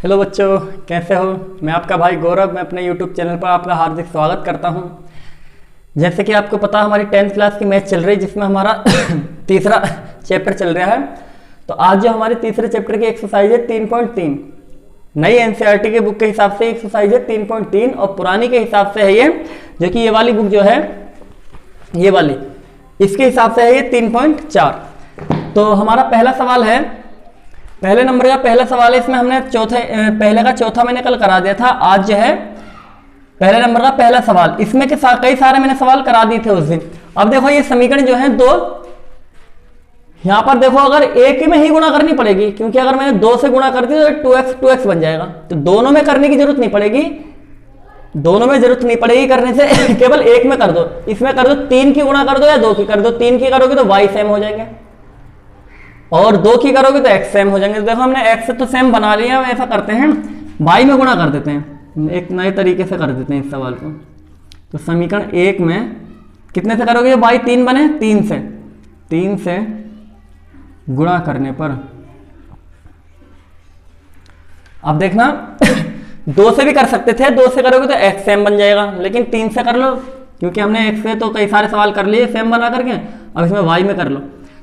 Hello बच्चों, कैसे हो। मैं आपका भाई गौरव, मैं अपने यूट्यूब चैनल पर आपका हार्दिक स्वागत करता हूं। जैसे कि आपको पता, हमारी 10th क्लास की मैथ चल रही है, जिसमें हमारा तीसरा चैप्टर चल रहा है। तो आज जो हमारे तीसरे चैप्टर की एक्सरसाइज है 3.3, नई एनसीईआरटी के बुक के हिसाब से एक्सरसाइज है 3.3 और पुरानी के हिसाब से है ये, जो कि ये वाली बुक जो है, ये वाली, इसके हिसाब से है ये 3.4। तो हमारा पहला सवाल है, पहले नंबर का पहला सवाल है। इसमें हमने पहले का चौथा मैंने कल करा दिया था। आज जो है पहले नंबर का पहला सवाल, इसमें के कई सारे मैंने सवाल करा दिए थे उस दिन। अब देखो ये समीकरण जो है दो, यहां पर देखो अगर एक में ही गुणा करनी पड़ेगी, क्योंकि अगर मैंने 2 से गुणा कर दी तो 2x बन जाएगा। तो दोनों में करने की जरूरत नहीं पड़ेगी, दोनों में जरूरत नहीं पड़ेगी करने से केवल एक में कर दो। इसमें कर दो 3 की गुणा कर दो या 2 की कर दो। 3 की करोगे तो y सेम हो जाएंगे और 2 की करोगे तो x सेम हो जाएंगे। तो देखो हमने x तो सेम बना लिया, हम ऐसा करते हैं y में गुणा कर देते हैं, एक नए तरीके से कर देते हैं इस सवाल को। तो समीकरण 1 में कितने से करोगे y 3 बने, 3 से गुणा करने पर, अब देखना 2 से भी कर सकते थे, 2 से करोगे तो x सेम बन जाएगा, लेकिन 3 से कर लो, क्योंकि हमने x से तो कई सारे सवाल कर लिए सेम बना करके। अब इसमें y में कर लो,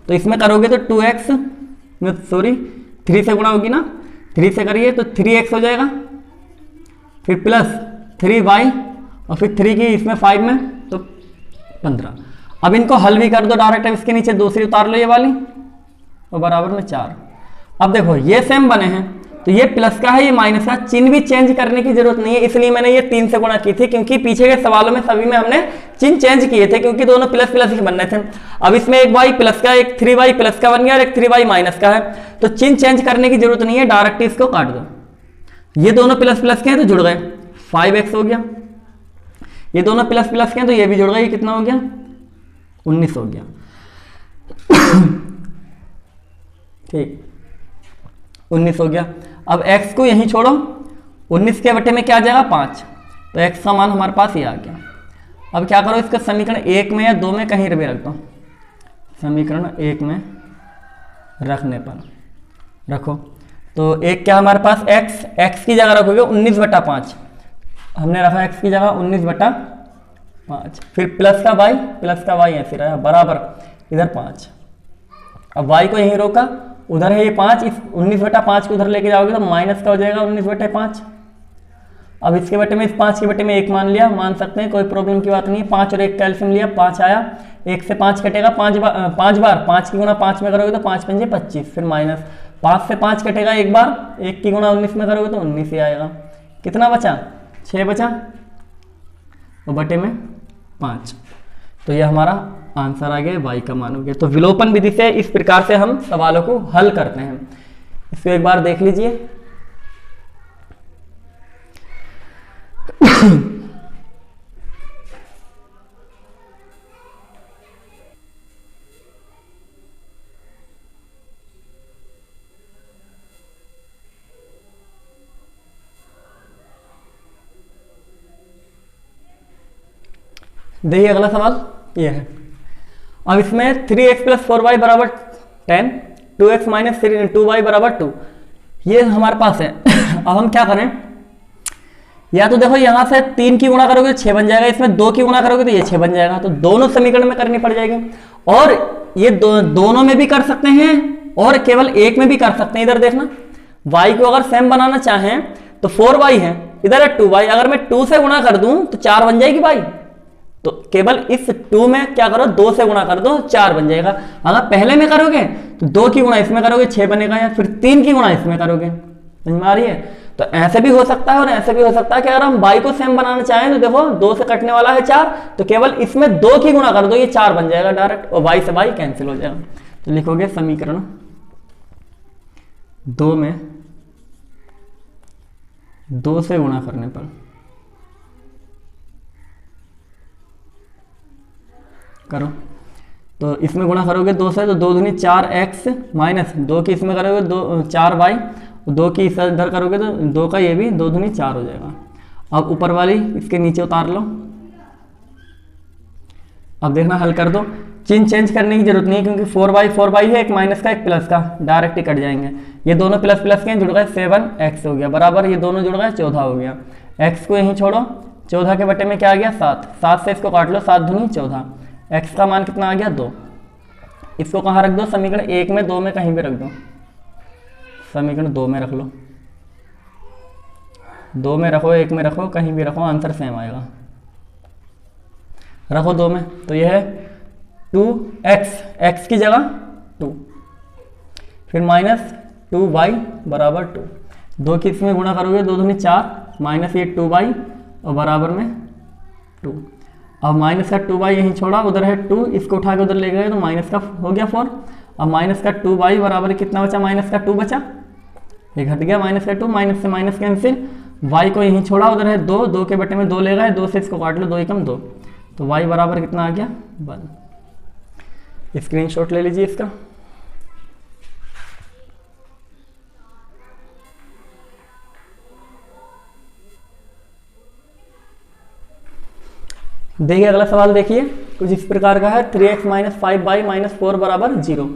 तो इसमें करोगे तो 2x, सॉरी 3 से गुणा होगी ना, 3 से करिए तो 3x हो जाएगा, फिर प्लस 3y और फिर 3 की इसमें 5 में तो 15। अब इनको हल भी कर दो डायरेक्ट, इसके नीचे दूसरी उतार लो ये वाली और बराबर में 4। अब देखो ये सेम बने हैं, तो ये प्लस का है ये माइनस का, चिन्ह भी चेंज करने की जरूरत नहीं है, इसलिए मैंने ये 3 से गुणा की थी, क्योंकि पीछे के सवालों में सभी में हमने चिन्ह चेंज किए थे, क्योंकि दोनों प्लस प्लस ही बनने थे। अब इसमें एक y प्लस का, एक 3y प्लस का बन गया और एक 3y माइनस का है, तो चिन्ह चेंज करने की जरूरत नहीं है, डायरेक्ट इसको काट दो। ये दोनों प्लस प्लस के हैं तो जुड़ गए, 5x हो गया। ये दोनों प्लस प्लस के हैं तो ये भी जुड़ गए, ये कितना हो गया, 19 हो गया। ठीक, 19 हो गया। अब x को यहीं छोड़ो, 19 के बटे में क्या आ जाएगा 5, तो x का मान हमारे पास ये आ गया। अब क्या करो, इसका समीकरण 1 में या 2 में कहीं भी रख दो। समीकरण 1 में रखने पर रखो तो एक क्या हमारे पास x की जगह रखोगे 19/5, हमने रखा x की जगह 19/5, फिर प्लस का y ऐसे रहा बराबर इधर 5। अब y को यहीं रोका, उधर है ये 5, इस 19/5 को उधर लेके जाओगे तो माइनस का हो जाएगा 19/5। अब इसके बटे में, इस 5 के बटे में 1 मान लिया, मान सकते हैं, कोई प्रॉब्लम की बात नहीं है। 5 और 1 का एलसीएम लिया, 5 आया, 1 से 5 कटेगा 5 बार, 5 की गुणा 5 में करोगे तो 5 पंजे 25, फिर माइनस 5 से 5 कटेगा एक बार, 1 की गुणा 19 में करोगे तो 19 ही आएगा। कितना बचा, 6 बचा और बटे में 5। तो ये हमारा आंसर आ गया, y का मान हो गया। तो विलोपन विधि से इस प्रकार से हम सवालों को हल करते हैं। इसको एक बार देख लीजिए। देखिए अगला सवाल ये है। अब इसमें 3x + 4y = 10, 2x - 2y = 2, ये हमारे पास है। अब हम क्या करें, या तो देखो यहां से 3 की गुणा करोगे तो 6 बन जाएगा, इसमें 2 की गुणा करोगे तो ये 6 बन जाएगा, तो दोनों समीकरण में करनी पड़ जाएगी। और ये दोनों में भी कर सकते हैं और केवल एक में भी कर सकते हैं। इधर देखना, y को अगर सेम बनाना चाहें तो 4y है, इधर है 2y, अगर मैं 2 से गुणा कर दूं तो 4 बन जाएगी y, तो केवल इस 2 में क्या करो, 2 से गुणा कर दो, 4 बन जाएगा। अगर पहले में करोगे तो 2 की गुणा इसमें करोगे 6 बनेगा, या फिर 3 की गुणा इसमें करोगे। समझ में आ रही है। तो ऐसे भी हो सकता है और ऐसे भी हो सकता है कि अगर हम y को सेम बनाना चाहें तो देखो 2 से कटने वाला है 4, तो केवल इसमें 2 की गुणा कर दो, ये 4 बन जाएगा डायरेक्ट, और y से y कैंसिल हो जाएगा। तो लिखोगे समीकरण 2 में 2 से गुणा करने पर करो, तो इसमें गुणा करोगे 2 से तो 2 दूनी 4x माइनस 2 की इसमें करोगे 4y, 2 की इधर करोगे तो 2 का ये भी 2 दूनी 4 हो जाएगा। अब ऊपर वाली इसके नीचे उतार लो, अब देखना हल कर दो, चिन्ह चेंज करने की जरूरत नहीं है, क्योंकि 4/4 है, एक माइनस का एक प्लस का, डायरेक्ट ही कट जाएंगे। ये दोनों प्लस प्लस के जुड़ गए, 7x हो गया बराबर, ये दोनों जुड़ गए 14 हो गया। x को यहीं छोड़ो, 14 के बटे में क्या आ गया 7, 7 से इसको काट लो, 7 दूनी 14, x का मान कितना आ गया 2। इसको कहाँ रख दो, समीकरण 1 में 2 में कहीं भी रख दो, समीकरण 2 में रख लो, 2 में रखो, 1 में रखो, कहीं भी रखो, आंसर सेम आएगा। रखो 2 में, तो यह है 2x, x की जगह 2, फिर माइनस 2y बराबर 2, 2 की इसमें गुणा करोगे 2 दूनी 4, माइनस ये 2y और बराबर में 2। अब माइनस का 2y यहीं छोड़ा, उधर है 2, इसको उठा के उधर ले गए तो माइनस का हो गया 4। अब माइनस का 2y बराबर कितना बचा, माइनस का 2 बचा, ये घट गया माइनस का 2, माइनस से माइनस कैंसिल, y को यहीं छोड़ा, उधर है 2, 2 के बटे में 2 ले गए, 2 से इसको काट लो, 2 एकम 2, तो y बराबर कितना आ गया 1। स्क्रीनशॉट ले लीजिए इसका। देखिए अगला सवाल देखिए, कुछ इस प्रकार का है, 3x माइनस 5y माइनस 4 बराबर 0,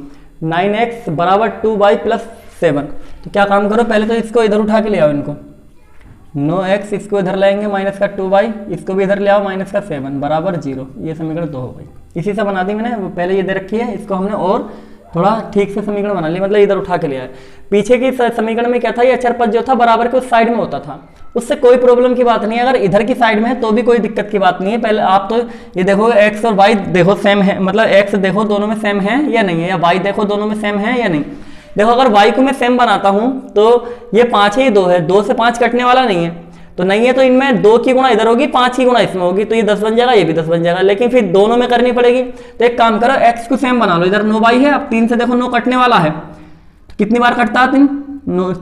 9x बराबर 2y प्लस 7। तो क्या काम करो, पहले तो इसको इधर उठा के ले आओ, इनको 9x इसको इधर लाएंगे, माइनस का 2y इसको भी इधर ले आओ, माइनस का 7 बराबर 0। ये समीकरण 2 हो गई। इसी से बना दी मैंने, पहले ये दे रखी है, इसको हमने और थोड़ा ठीक से समीकरण बना लिया, मतलब इधर उठा के ले आए। पीछे की समीकरण में क्या था, ये अचर पद जो था बराबर के उस साइड में होता था, उससे कोई प्रॉब्लम की बात नहीं है। अगर इधर की साइड में है तो भी कोई दिक्कत की बात नहीं है। पहले आप तो ये देखो x और y देखो सेम है, मतलब x देखो दोनों में सेम है या नहीं है, या y देखो दोनों में सेम है या नहीं। देखो अगर y को मैं सेम बनाता हूं तो ये 5 है, ये 2 है, 2 से 5 कटने वाला नहीं है, तो नहीं है तो इनमें 2 की गुणा इधर होगी, 5 की गुणा इसमें होगी, तो ये 10 बन जाएगा, ये भी 10 बन जाएगा, लेकिन फिर दोनों में करनी पड़ेगी। तो एक काम करो, x को सेम बना लो, इधर 9y है, अब 3 से देखो 9 कटने वाला है, तो कितनी बार कटता है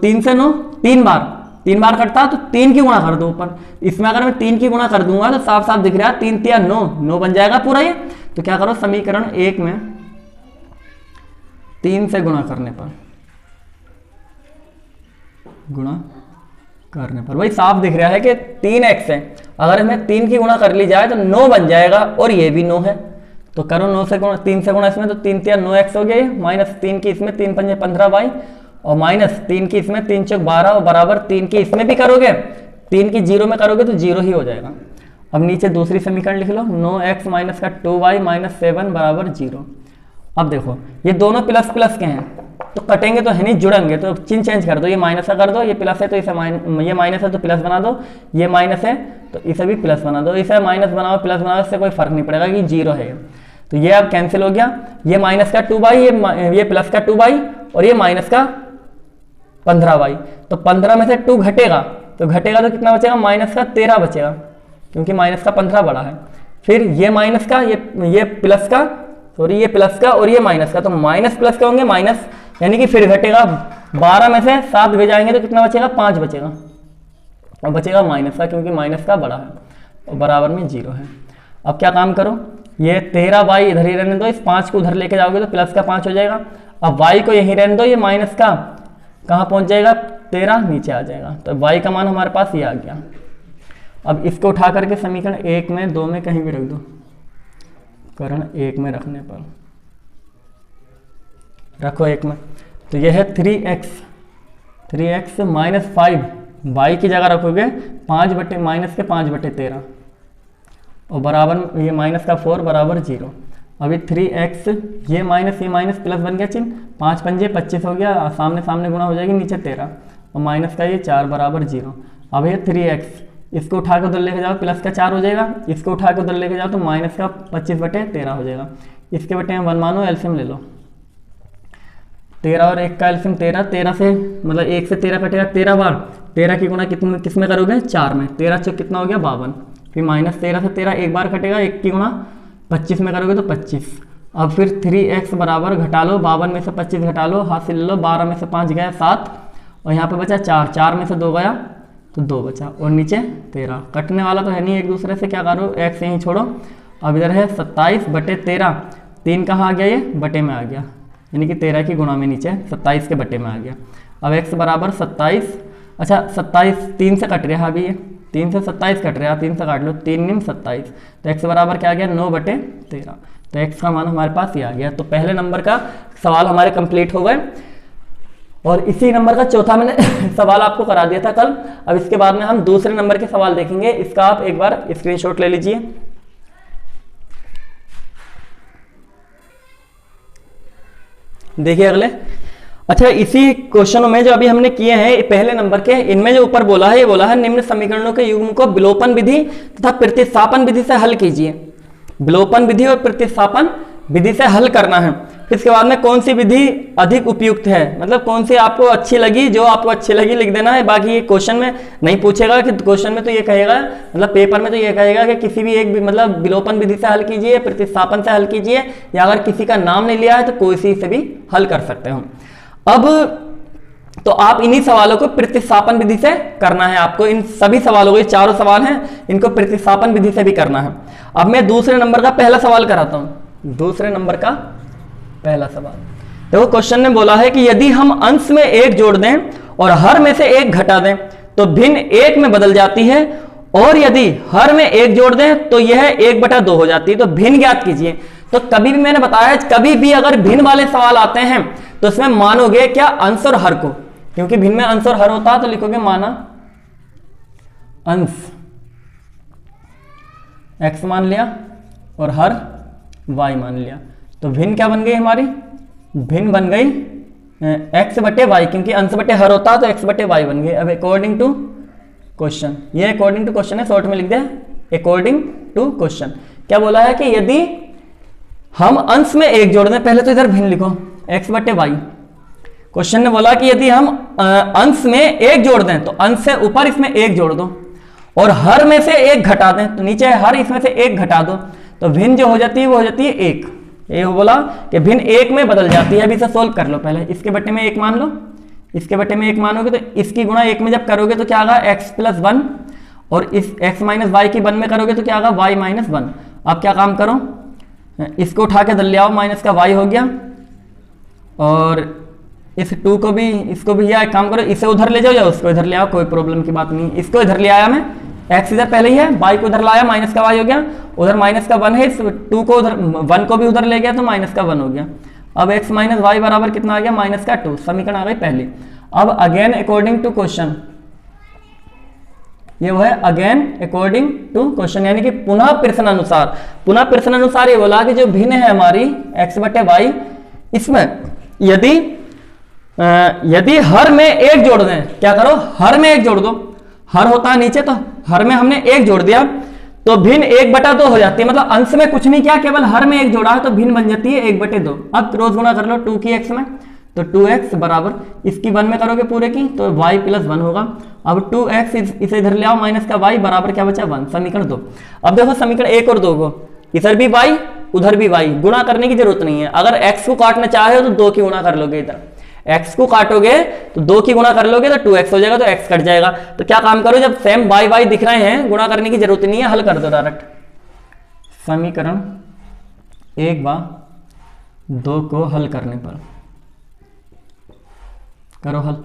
3 से 9, 3 बार कटता है, तो 3 की गुणा कर दो ऊपर। इसमें अगर मैं 3 की गुणा कर दूंगा तो साफ साफ दिख रहा है, 3 3 9 बन जाएगा पूरा ये। तो क्या करो, समीकरण 1 में 3 से गुणा करने पर वही साफ दिख रहा है कि 3x है, अगर हमें 3 की गुणा कर ली जाए तो 9 बन जाएगा, और ये भी 9 है, तो करो 9 से गुणा, 3 से गुणा इसमें, तो 3 3 9x हो गया, माइनस 3 की इसमें 3 5 15y, और माइनस 3 की इसमें 3 4 12, और बराबर 3 की इसमें भी करोगे, 3 की 0 में करोगे तो 0 ही हो जाएगा। अब नीचे दूसरी समीकरण लिख लो, 9x माइनस का 2y माइनस 7 बराबर 0। अब देखो ये दोनों प्लस प्लस के हैं, तो कटेंगे तो है नहीं, जुड़ेंगे, तो चिन्ह चेंज कर दो, ये माइनस का कर दो, ये प्लस है तो इसे ये माइनस है तो प्लस बना दो, ये माइनस है तो इसे भी प्लस बना दो, इसे माइनस बनाओ प्लस बनाओ, इससे कोई फर्क नहीं पड़ेगा कि 0 है। तो ये अब कैंसिल हो गया, ये माइनस का 2y, ये प्लस का 2y, और ये माइनस का 15y, तो 15 में से 2 घटेगा, तो कितना बचेगा, माइनस का 13 बचेगा, क्योंकि माइनस का 15 बड़ा है। फिर ये माइनस का, ये प्लस का, सॉरी ये प्लस का और ये माइनस का, तो माइनस प्लस का होंगे माइनस, यानी कि फिर घटेगा, 12 में से 7 भेजाएंगे तो कितना बचेगा, 5 बचेगा, और बचेगा माइनस का, क्योंकि माइनस का बड़ा है, और बराबर में 0 है। अब क्या काम करो, ये 13y इधर ही रहने दो, इस 5 को उधर लेके जाओगे तो प्लस का 5 हो जाएगा। अब y को यहीं रहने दो, ये माइनस का कहाँ पहुंच जाएगा, 13 नीचे आ जाएगा, तो y का मान हमारे पास ये आ गया। अब इसको उठा करके समीकरण 1 में 2 में कहीं भी रख दो, करण 1 में रखने पर रखो 1 में, तो यह है 3x माइनस 5, y की जगह रखोगे 5 बटे माइनस के 5 बटे 13, और बराबर ये माइनस का 4 बराबर 0। अभी 3x, ये माइनस प्लस बन गया चिन्ह, 5 पंजे 25 हो गया, सामने सामने गुणा हो जाएगी, नीचे 13, और माइनस का ये 4 बराबर 0। अब ये 3x, इसको उठा के उधर लेके जाओ, प्लस का 4 हो जाएगा, इसको उठा के उधर लेके जाओ तो माइनस का 25 बटे 13 हो जाएगा। इसके बटे में 1 मानो, एलसीएम ले लो, 13 और 1 का एलसीएम 13, 13 से मतलब 1 से 13 कटेगा 13 बार, 13 की गुणा किस में करोगे, 4 में, 13 चौक कितना हो गया 52, फिर माइनस 13 से 13 एक बार कटेगा, 1 की गुणा 25 में करोगे तो 25। अब फिर 3x बराबर घटा लो, 52 में से 25 घटा लो, हाथ से ले लो, 12 में से 5 गया 7, और यहाँ पे बचा 4, 4 में से 2 गया तो 2 बचा, और नीचे 13, कटने वाला तो है नहीं एक दूसरे से, क्या करो x यहीं छोड़ो। अब इधर है 27 बटे 13, 3 कहाँ आ गया, ये बटे में आ गया, यानी कि 13 की गुणा में नीचे 27 के बटे में आ गया। अब x बराबर 27, अच्छा 27 3 से कट रहा, अभी ये 3 से 27 कट रहा, 3 से काट लो, 3 निम 27, तो x बराबर क्या आ गया 9 बटे 13। तो x का मान हमारे पास ये आ गया। तो पहले नंबर का सवाल हमारे कंप्लीट हो गए और इसी नंबर का चौथा मैंने सवाल आपको करा दिया था कल। अब इसके बाद में हम दूसरे नंबर के सवाल देखेंगे। इसका आप एक बार स्क्रीनशॉट ले लीजिए। देखिए अगले, अच्छा इसी क्वेश्चनों में जो अभी हमने किए हैं पहले नंबर के, इनमें जो ऊपर बोला है, ये बोला है निम्न समीकरणों के युग्म को विलोपन विधि तथा प्रतिस्थापन विधि से हल कीजिए। विलोपन विधि और प्रतिस्थापन विधि से हल करना है। इसके बाद में कौन सी विधि अधिक उपयुक्त है, मतलब कौन सी आपको अच्छी लगी, जो आपको अच्छी लगी लिख देना है। बाकी ये क्वेश्चन में नहीं पूछेगा कि क्वेश्चन में तो ये कहेगा, मतलब पेपर में तो ये कहेगा कि किसी भी एक मतलब विलोपन विधि से हल कीजिए, प्रतिस्थापन से हल कीजिए, या अगर किसी का नाम नहीं लिया है तो कोई सी से भी हल कर सकते हो। अब तो आप इन्हीं सवालों को प्रतिस्थापन विधि से करना है आपको। इन सभी सवालों को, ये चारों सवाल हैं, इनको प्रतिस्थापन विधि से भी करना है। अब मैं दूसरे नंबर का पहला सवाल कराता हूं। दूसरे नंबर का पहला सवाल देखो, क्वेश्चन ने बोला है कि यदि हम अंश में 1 जोड़ दें और हर में से 1 घटा दें तो भिन्न 1 में बदल जाती है, और यदि हर में 1 जोड़ दें तो यह 1/2 हो जाती है। तो भिन्न ज्ञात कीजिए। तो कभी भी मैंने बताया, कभी भी अगर भिन्न वाले सवाल आते हैं तो इसमें मानोगे क्या, अंश और हर को, क्योंकि भिन्न में अंश और हर होता है। तो लिखोगे माना अंश x मान लिया और हर y मान लिया। तो भिन्न क्या बन गई हमारी, भिन्न बन गई x/y, क्योंकि अंश बटे हर होता है तो x/y बन गई। अब अकॉर्डिंग टू क्वेश्चन, ये अकॉर्डिंग टू क्वेश्चन है, शॉर्ट में लिख दिया अकॉर्डिंग टू क्वेश्चन। क्या बोला है कि यदि हम अंश में 1 जोड़ दें, पहले तो इधर भिन्न लिखो x/y। क्वेश्चन ने बोला कि यदि हम अंश में 1 जोड़ दें तो अंश से ऊपर इसमें 1 जोड़ दो, और हर में से 1 घटा दें तो नीचे हर इसमें से 1 घटा दो, तो भिन्न जो हो जाती है वो हो जाती है 1। ये बोला कि भिन्न 1 में बदल जाती है। अभी इसे सोल्व कर लो। पहले इसके बटे में 1 मान लो, इसके बटे में 1 मानोगे तो इसकी गुणा 1 में जब करोगे तो क्या आगा x+1, और इस x - y की 1 में करोगे तो क्या आगा y - 1। अब क्या काम करो, इसको उठा के इधर ले आओ, माइनस का y हो गया, और इस 2 को भी, इसको भी, या एक काम करो, इसे उधर ले जाओ या उसको इधर ले आओ, कोई प्रॉब्लम की बात नहीं। इसको इधर ले आया मैं, x इधर पहले ही है, y को इधर लाया, माइनस का y हो गया, उधर माइनस का 1 है, इस 2 को उधर, 1 को भी उधर ले गया तो माइनस का 1 हो गया। अब x - y बराबर कितना आ गया, -2। समीकरण आ गई पहली। अब अगेन अकॉर्डिंग टू क्वेश्चन, ये वो है अगेन अकॉर्डिंग टू क्वेश्चन, यानी कि पुनः प्रश्नानुसार। पुनः प्रश्नानुसार ये बोला कि जो भिन्न है हमारी x/y, इसमें यदि हर में 1 जोड़ दें, क्या करो, हर में 1 जोड़ दो, हर होता है नीचे, तो हर में हमने 1 जोड़ दिया तो भिन्न 1/2 हो जाती है। मतलब अंश में कुछ नहीं किया, केवल हर में 1 जोड़ा है तो भिन्न बन जाती है 1/2। अब क्रॉस गुणा कर लो 2 की x में, तो 2x बराबर, इसकी 1 में करोगे पूरे की तो y + 1 होगा। अब 2x इसे इधर ले आओ, माइनस का y बराबर क्या बचा 1। समीकरण 2। अब देखो समीकरण 1 और 2 को, इधर भी y उधर भी y, गुणा करने की जरूरत नहीं है। अगर x को काटना चाहे हो तो 2 की गुणा कर लोगे, इधर x को काटोगे तो 2 की गुणा कर लोगे तो 2x हो जाएगा, तो x कट जाएगा। तो क्या काम करो, जब सेम y दिख रहे हैं, गुणा करने की जरूरत नहीं है, हल कर दो डायरेक्ट। समीकरण 1 व 2 को हल करने पर करो हल।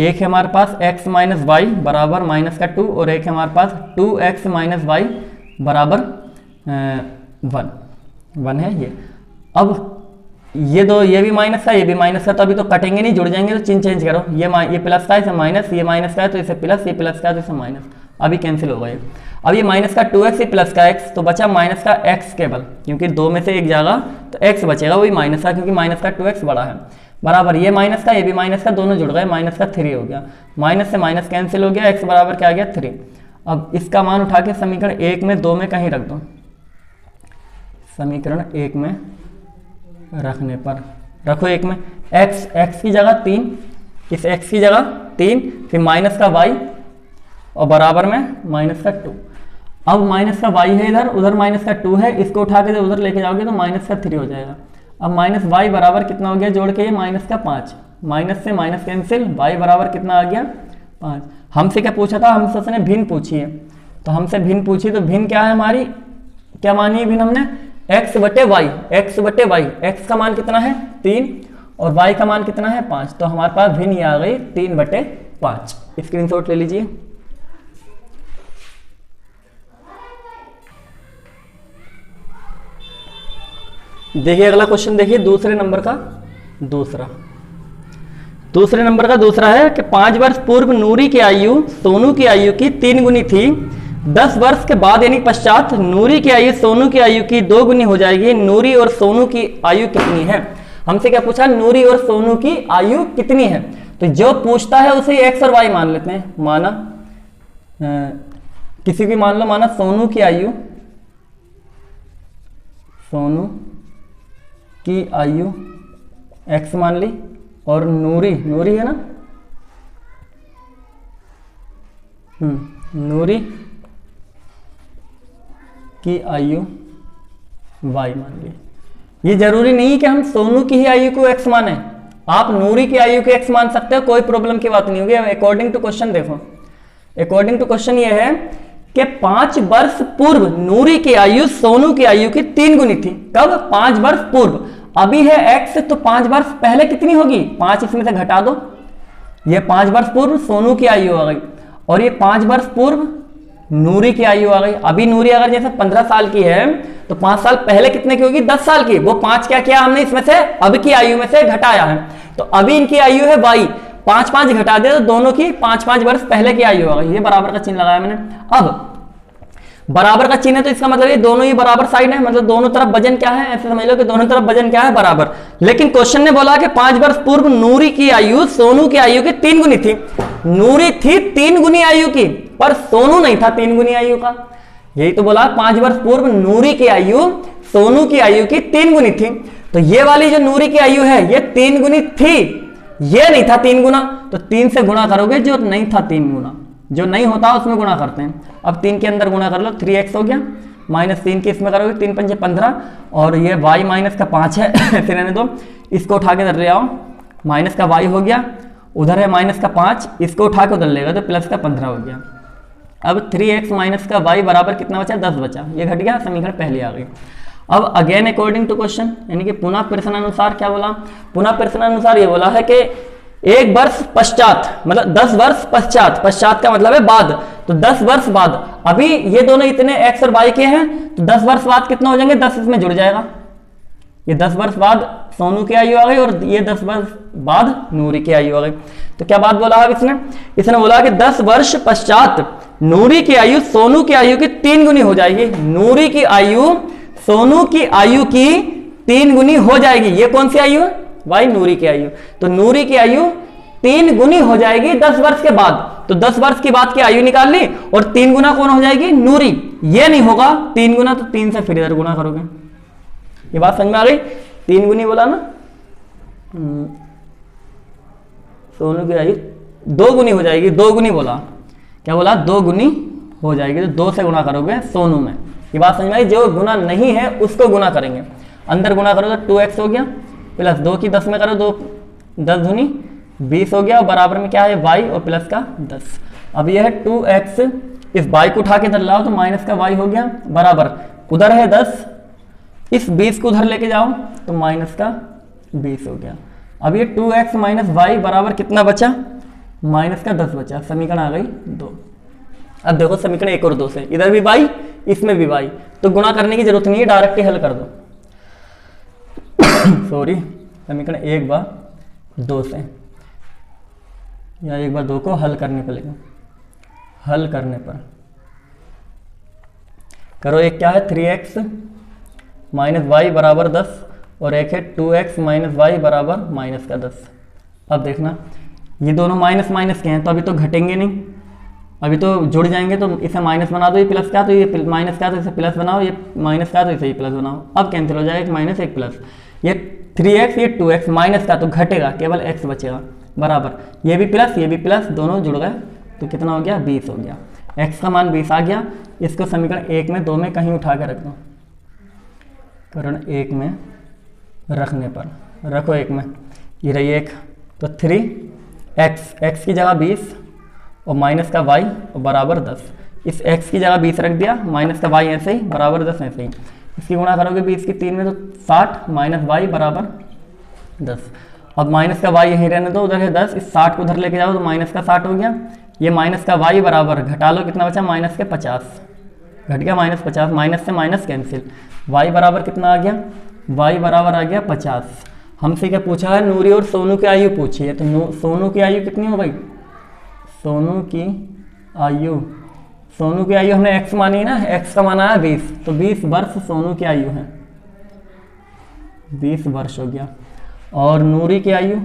एक है हमारे पास x - y बराबर -2, और एक है हमारे पास 2x - y बराबर 1 है ये। अब ये दो, ये भी माइनस का, ये भी माइनस का, तो अभी तो कटेंगे नहीं, जुड़ जाएंगे, तो चिन्ह चेंज करो। ये प्लस का, इसे माइनस, ये माइनस का है तो इसे प्लस, ये प्लस का है तो इसे माइनस, अभी कैंसिल होगा ये। अब ये माइनस का 2x, ये प्लस का x, तो बचा माइनस का x केवल, क्योंकि 2 में से 1 जाएगा तो x बचेगा, वही माइनस का, क्योंकि माइनस का 2x बड़ा है, बराबर ये माइनस का, ये भी माइनस का, दोनों जुड़ गए, माइनस का 3 हो गया, माइनस से माइनस कैंसिल हो गया, x बराबर क्या आ गया 3। अब इसका मान उठा के समीकरण 1 में 2 में कहीं रख दो। समीकरण 1 में रखने पर रखो 1 में x की जगह 3, इस x की जगह 3, फिर माइनस का y और बराबर में माइनस का 2। अब माइनस का y है इधर, उधर माइनस का 2 है, इसको उठा के उधर लेके जाओगे तो माइनस का 3 हो जाएगा। अब माइनस y बराबर कितना हो गया, जोड़ के ये माइनस का 5, माइनस से माइनस कैंसिल, y बराबर कितना आ गया 5। हमसे क्या पूछा था, हमसे उसने भिन्न पूछी है, तो हमसे भिन्न पूछी, तो भिन्न क्या है हमारी, क्या मानी है भिन्न हमने, x/y, x/y, x का मान कितना है 3 और y का मान कितना है 5, तो हमारे पास भिन्न ये आ गई 3/5। स्क्रीनशॉट ले लीजिए। देखिए अगला क्वेश्चन, देखिए दूसरे नंबर का दूसरा है कि 5 वर्ष पूर्व नूरी की आयु सोनू की आयु की 3 गुनी थी। 10 वर्ष के बाद यानी पश्चात नूरी की आयु सोनू की आयु की 2 गुनी हो जाएगी। नूरी और सोनू की आयु कितनी है? हमसे क्या पूछा? नूरी और सोनू की आयु कितनी है। तो जो पूछता है उसे एक्स और वाई मान लेते हैं। माना किसी भी मान लो, माना सोनू की आयु एक्स मान ली, और नूरी है ना, नूरी की आयु वाई मान ली। ये जरूरी नहीं कि हम सोनू की ही आयु को एक्स माने, आप नूरी की आयु को एक्स मान सकते हो, कोई प्रॉब्लम की बात नहीं होगी। अकॉर्डिंग टू क्वेश्चन देखो, अकॉर्डिंग टू क्वेश्चन ये है कि 5 वर्ष पूर्व नूरी की आयु सोनू की आयु की 3 गुनी थी। कब? 5 वर्ष पूर्व। अभी है एक्स, तो 5 वर्ष पहले कितनी होगी? 5 इसमें से घटा दो, ये 5 वर्ष पूर्व सोनू की आयु आ गई, और ये 5 वर्ष पूर्व नूरी की आयु आ गई। अभी नूरी अगर जैसे 15 साल की है तो 5 साल पहले कितने की होगी? 10 साल की। वो 5 क्या किया हमने इसमें से अब की आयु में से घटाया है, तो अभी इनकी आयु है वाई। 5 घटा दे तो दोनों की 5 वर्ष पहले की आयु आ गई। ये बराबर का चिन्ह लगाया मैंने। अब बराबर का चिन्ह है तो इसका मतलब ये दोनों ही बराबर साइड है, मतलब दोनों तरफ वजन क्या है, ऐसे समझ लो कि दोनों तरफ वजन क्या है? बराबर। लेकिन क्वेश्चन ने बोला कि 5 वर्ष पूर्व नूरी की आयु सोनू की आयु की 3 गुनी थी। नूरी थी 3 गुनी आयु की, पर सोनू नहीं था 3 गुनी आयु का। यही तो बोला, 5 वर्ष पूर्व नूरी की आयु सोनू की आयु की 3 गुनी थी। तो ये वाली जो नूरी की आयु है ये 3 गुनी थी, ये नहीं था 3 गुना। तो 3 से गुणा करोगे, जो नहीं था 3 गुना, जो नहीं होता उसमें गुणा करते हैं। अब 3 के अंदर गुणा कर लो, 3x हो गया, -3 के इसमें करोगे 3 पंजे 15, और ये y माइनस का 5 है फिर रहने दो, इसको उठा के इधर ले आओ, माइनस का y हो गया, उधर है माइनस का 5, इसको उठा के उधर लेगा तो प्लस का 15 हो गया। अब 3x माइनस का y बराबर कितना बचा? 10 बचा। ये घट गया, समीकरण पहले आ गई। अब अगेन अकॉर्डिंग टू क्वेश्चन, यानी कि पुनः प्रश्नानुसार क्या बोला? पुनः प्रश्नानुसार ये बोला है कि 1 वर्ष पश्चात, मतलब 10 वर्ष पश्चात, पश्चात का मतलब है बाद, तो 10 वर्ष बाद। अभी ये दोनों इतने x और y के हैं, तो 10 वर्ष बाद कितना हो जाएंगे? 10 इसमें जुड़ जाएगा। ये 10 वर्ष बाद सोनू की आयु आ गई, और ये 10 वर्ष बाद नूरी की आयु आ गई। तो क्या बात बोला है इसने बोला कि 10 वर्ष पश्चात नूरी की आयु सोनू की आयु की 3 गुनी हो जाएगी। नूरी की आयु सोनू की आयु की 3 गुनी हो जाएगी। ये कौन सी आयु है? वाई, नूरी की आयु। तो नूरी की आयु 3 गुनी हो जाएगी 10 वर्ष के बाद। तो 10 वर्ष के बाद की आयु निकाल ली, और 3 गुना कौन हो जाएगी? नूरी। ये नहीं होगा 3 गुना, तो 3 से फिर इधर गुना करोगे। ये बात समझ में आ गई? 3 गुनी बोला ना, सोनू की आयु 2 गुनी हो जाएगी। 2 गुनी बोला, क्या बोला? 2 गुनी हो जाएगी, तो 2 से गुना करोगे सोनू में। ये बात समझ में आई? जो गुना नहीं है उसको गुना करेंगे। अंदर गुना करो तो 2x हो गया, प्लस 2 की 10 में करो, 2 10 दूनी 20 हो गया, और बराबर में क्या है? y, और प्लस का 10। अब यह है 2x, इस y को उठा के इधर लाओ तो माइनस का y हो गया, बराबर उधर है 10, इस 20 को उधर लेके जाओ तो माइनस का 20 हो गया। अब ये 2x माइनस y बराबर कितना बचा? माइनस का 10 बचा। समीकरण आ गई 2। अब देखो समीकरण 1 और 2 से, इधर भी y, इसमें भी y, तो गुणा करने की जरूरत नहीं है, डायरेक्ट ही हल कर दो। सॉरी, समीकरण 1 बार 2 से, या 1 बार 2 को हल करने पर लेगा। हल करने पर करो, एक क्या है? 3x माइनस वाई बराबर 10, और एक है 2x माइनस वाई बराबर माइनस का 10। अब देखना, ये दोनों माइनस माइनस के हैं, तो अभी तो घटेंगे नहीं, अभी तो जुड़ जाएंगे। तो इसे माइनस बना दो, ये प्लस का तो ये माइनस का, तो इसे प्लस बनाओ, ये माइनस का तो इसे प्लस बनाओ। अब कैंसिल हो जाएगा, एक माइनस एक प्लस, ये 3x ये 2x, माइनस का तो घटेगा, केवल x बचेगा, बराबर ये भी प्लस, दोनों जुड़ गए, तो कितना हो गया? 20 हो गया। x का मान 20 आ गया। इसको समीकरण 1 में 2 में कहीं उठा के रख दो, करण 1 में रखने पर रखो 1 में, ये रही 1, तो 3x की जगह 20 और माइनस का y और बराबर 10। इस x की जगह 20 रख दिया, माइनस का y ऐसे ही बराबर 10 ऐसे ही। इसकी गुणा करोगे 20 की 3 में तो 60 माइनस y बराबर 10। अब माइनस का y यहीं रहने दो, उधर है 10, इस 60 को उधर लेके जाओ तो माइनस का 60 हो गया। ये माइनस का y बराबर घटा लो, कितना बचा? माइनस के 50, घट गया -50, माइनस से माइनस कैंसिल, y बराबर कितना आ गया? y बराबर आ गया 50। हमसे क्या पूछा है, नूरी और सोनू की आयु पूछी है, तो सोनू की आयु कितनी हो भाई, सोनू की आयु, सोनू की आयु हमने x मानी है ना, x का माना है 20, तो 20 वर्ष सोनू की आयु है, 20 वर्ष हो गया। और नूरी की आयु,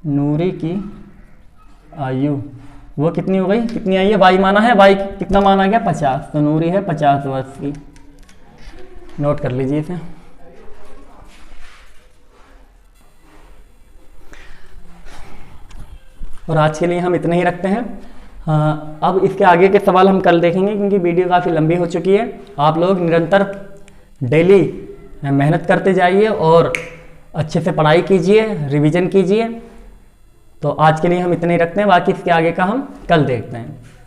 नूरी की आयु वो कितनी हो गई, कितनी आई है, y माना है, y कितना माना गया 50, तो नूरी है 50 वर्ष की। नोट कर लीजिए इसे। और आज के लिए हम इतना ही रखते हैं। हाँ, अब इसके आगे के सवाल हम कल देखेंगे, क्योंकि वीडियो काफ़ी लंबी हो चुकी है। आप लोग निरंतर डेली मेहनत करते जाइए और अच्छे से पढ़ाई कीजिए, रिवीजन कीजिए। तो आज के लिए हम इतना ही रखते हैं, बाकी इसके आगे का हम कल देखते हैं।